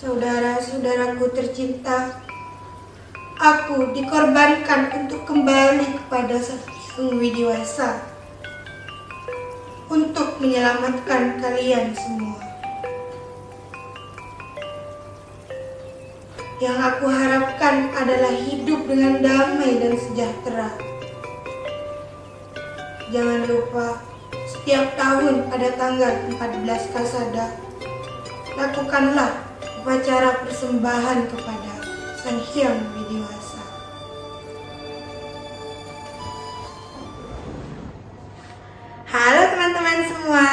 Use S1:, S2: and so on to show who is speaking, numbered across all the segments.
S1: Saudara-saudaraku tercinta, aku dikorbankan untuk kembali kepada Sang Hyang Widiwasa untuk menyelamatkan kalian semua. Yang aku harapkan adalah hidup dengan damai dan sejahtera. Jangan lupa, setiap tahun pada tanggal 14 Kasada, lakukanlah upacara persembahan kepada Sang Hyang Widiwasa. Halo teman-teman semua,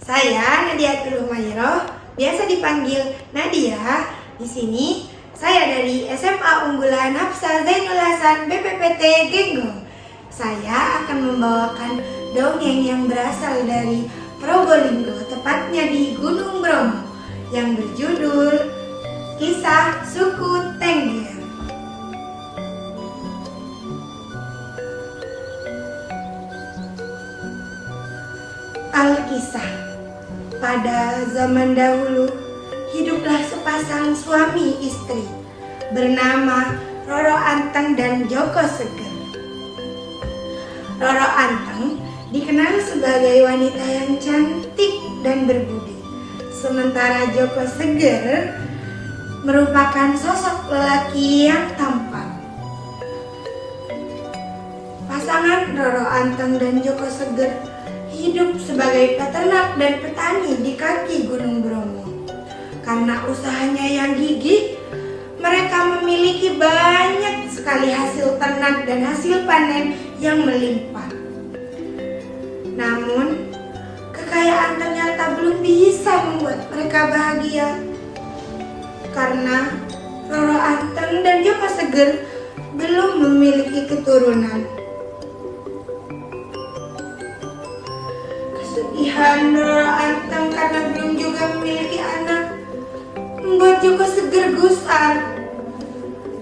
S1: saya Nadia Humayroh, biasa dipanggil Nadia. Di sini saya dari SMA Unggulan Hafsah Zainul Hasan BPPT Genggong. Saya akan membawakan dongeng yang berasal dari Probolinggo, tepatnya di Gunung Bromo, yang berjudul Kisah Suku Tengger. Alkisah. Pada zaman dahulu, hiduplah sepasang suami istri bernama Roro Anteng dan Joko Seger. Roro Anteng dikenal sebagai wanita yang cantik dan berbudi, sementara Joko Seger merupakan sosok lelaki yang tampan. Pasangan Roro Anteng dan Joko Seger hidup sebagai peternak dan petani di kaki Gunung Bromo. Karena usahanya yang gigih, mereka memiliki banyak sekali hasil ternak dan hasil panen yang melimpah. Namun, kekayaan ternyata belum bisa membuat mereka bahagia. Karena Roro Anteng dan Joko Seger belum memiliki keturunan. Kesedihan Roro Anteng karena belum juga memiliki anak membuat Joko Seger gusar.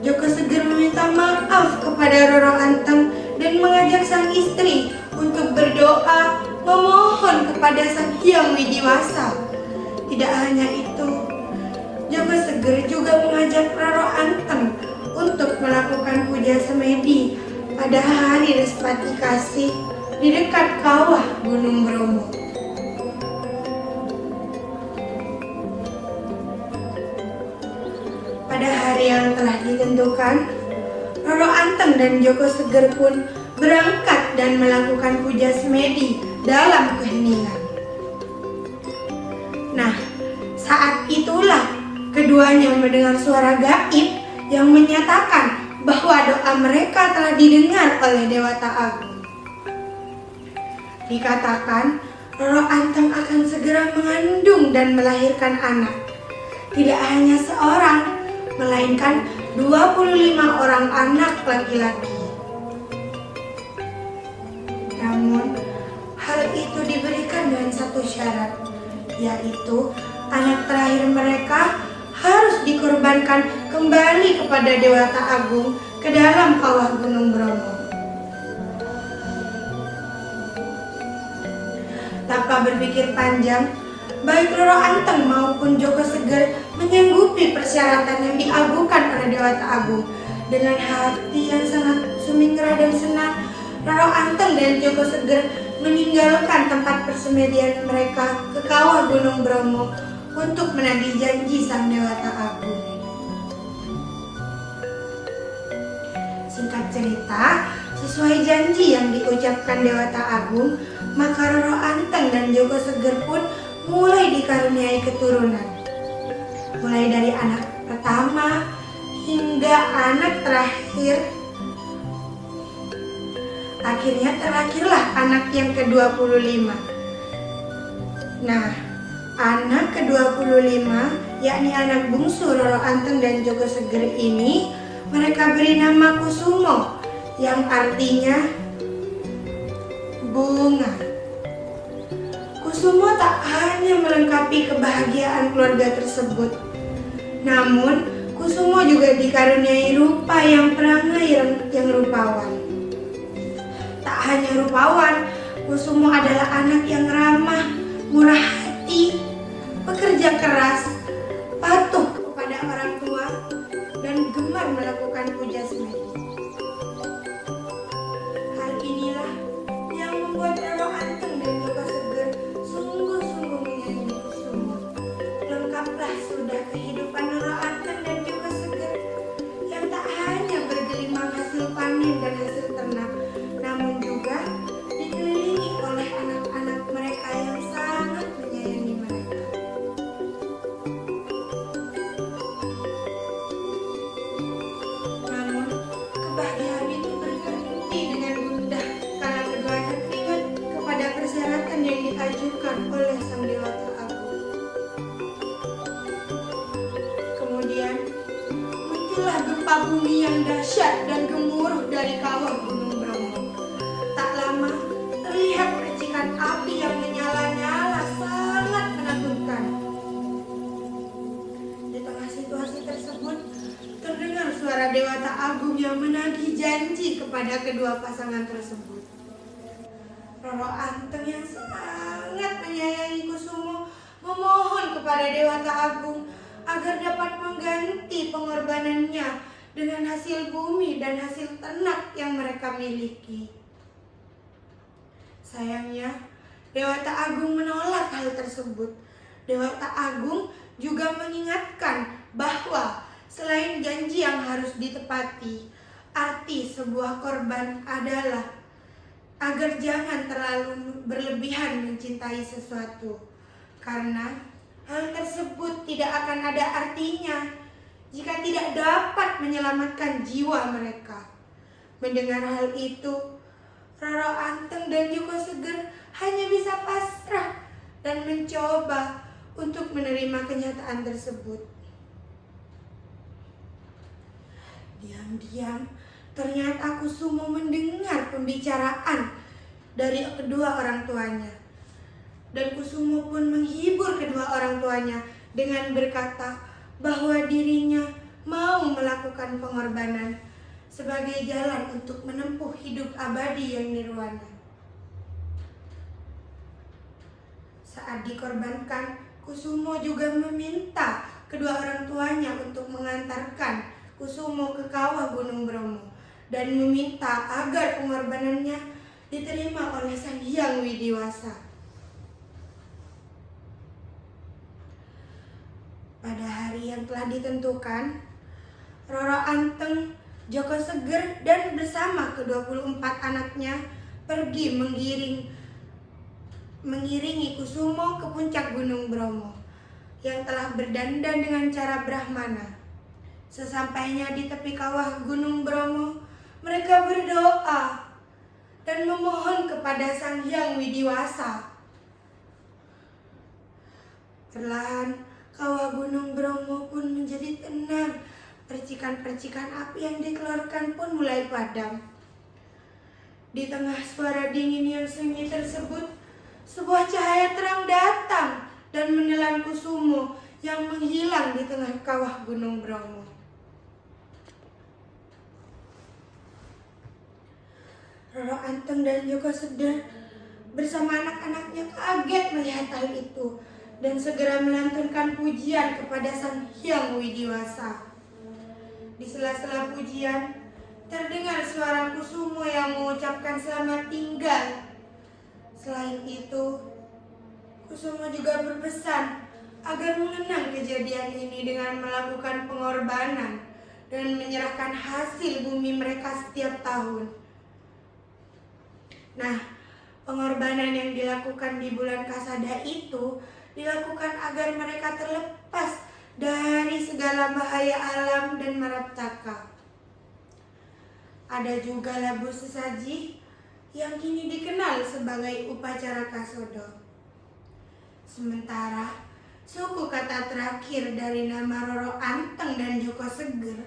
S1: Joko Seger meminta maaf kepada Roro Anteng dan mengajak sang istri untuk berdoa memohon kepada Sang Hyang Widiwasa. Tidak hanya itu, Joko Seger juga mengajak Roro Anteng untuk melakukan puja semedi pada hari Respati Kasih di dekat kawah Gunung Bromo. Pada hari yang telah ditentukan, Roro Anteng dan Joko Seger pun berangkat dan melakukan puja semedi dalam keheningan. Nah, saat itulah keduanya mendengar suara gaib yang menyatakan bahwa doa mereka telah didengar oleh Dewata Agung. Dikatakan Roro Anteng akan segera mengandung dan melahirkan anak. Tidak hanya seorang, melainkan 25 orang anak laki-laki. Namun, hal itu diberikan dengan satu syarat, yaitu anak terakhir mereka harus dikorbankan kembali kepada Dewata Agung ke dalam kawah Gunung Bromo. Tanpa berpikir panjang, baik Roro Anteng maupun Joko Seger menyanggupi persyaratan yang diagukan oleh Dewata Agung. Dengan hati yang sangat sumingra dan senang, Roro Anteng dan Joko Seger meninggalkan tempat persemedian mereka ke kawah Gunung Bromo untuk menagih janji Sang Dewata Agung. Singkat cerita, sesuai janji yang diucapkan Dewata Agung, maka Roro Anteng dan Joko Seger pun mulai dikaruniai keturunan. Mulai dari anak pertama hingga anak terakhir. Akhirnya terlahirlah anak yang ke-25. Nah, anak ke-25, yakni anak bungsu Roro Anteng dan Joko Seger ini, mereka beri nama Kusumo, yang artinya bunga. Kusumo tak hanya melengkapi kebahagiaan keluarga tersebut, namun Kusumo juga dikaruniai rupa yang perangai yang rupawan. Tak hanya rupawan, Kusumo adalah anak yang ramah, murah hati, pekerja keras, patuh bumi yang dahsyat dan gemuruh dari kawah Gunung Bromo. Tak lama, terlihat percikan api yang menyala-nyala sangat menakutkan. Di tengah situasi tersebut, terdengar suara Dewata Agung yang menagih janji kepada kedua pasangan tersebut. Roro Anteng yang sangat menyayangi Kusumo memohon kepada Dewata Agung agar dapat mengganti pengorbanannya dengan hasil bumi dan hasil ternak yang mereka miliki. Sayangnya, Dewata Agung menolak hal tersebut. Dewata Agung juga mengingatkan bahwa selain janji yang harus ditepati, arti sebuah korban adalah agar jangan terlalu berlebihan mencintai sesuatu, karena hal tersebut tidak akan ada artinya jika tidak dapat menyelamatkan jiwa mereka. Mendengar hal itu, Roro Anteng dan Joko Seger hanya bisa pasrah dan mencoba untuk menerima kenyataan tersebut. Diam-diam, ternyata Kusumo mendengar pembicaraan dari kedua orang tuanya. Dan Kusumo pun menghibur kedua orang tuanya dengan berkata bahwa dirinya mau melakukan pengorbanan sebagai jalan untuk menempuh hidup abadi yang nirwana. Saat dikorbankan, Kusumo juga meminta kedua orang tuanya untuk mengantarkan Kusumo ke kawah Gunung Bromo dan meminta agar pengorbanannya diterima oleh Sang Hyang Widiwasa. Pada hari yang telah ditentukan, Roro Anteng, Joko Seger, dan bersama ke-24 anaknya pergi mengiringi Kusumo ke puncak Gunung Bromo yang telah berdandan dengan cara Brahmana. Sesampainya di tepi kawah Gunung Bromo, mereka berdoa dan memohon kepada Sang Hyang Widiwasa. Perlahan, kawah Gunung Bromo pun menjadi tenang. Percikan-percikan api yang dikeluarkan pun mulai padam. Di tengah suara dingin yang sunyi tersebut, sebuah cahaya terang datang dan menelan Kusumo yang menghilang di tengah kawah Gunung Bromo. Roro Anteng dan Joko Seger bersama anak-anaknya kaget melihat hal itu dan segera melantunkan pujian kepada Sang Hyang Widiwasa. Di sela-sela pujian, terdengar suara Kusumo yang mengucapkan selamat tinggal. Selain itu, Kusumo juga berpesan agar mengenang kejadian ini dengan melakukan pengorbanan dan menyerahkan hasil bumi mereka setiap tahun. Nah, pengorbanan yang dilakukan di bulan Kasada itu dilakukan agar mereka terlepas dari segala bahaya alam dan malapetaka. Ada juga labu sesaji yang kini dikenal sebagai upacara Kasodo. Sementara suku kata terakhir dari nama Roro Anteng dan Joko Seger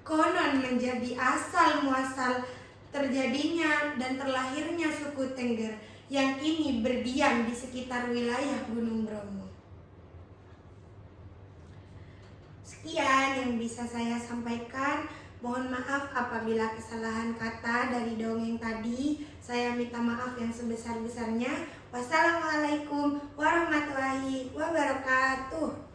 S1: konon menjadi asal muasal terjadinya dan terlahirnya suku Tengger yang kini berdiam di sekitar wilayah Gunung Bromo. Sekian yang bisa saya sampaikan. Mohon maaf apabila kesalahan kata dari dongeng tadi. Saya minta maaf yang sebesar-besarnya. Wassalamualaikum warahmatullahi wabarakatuh.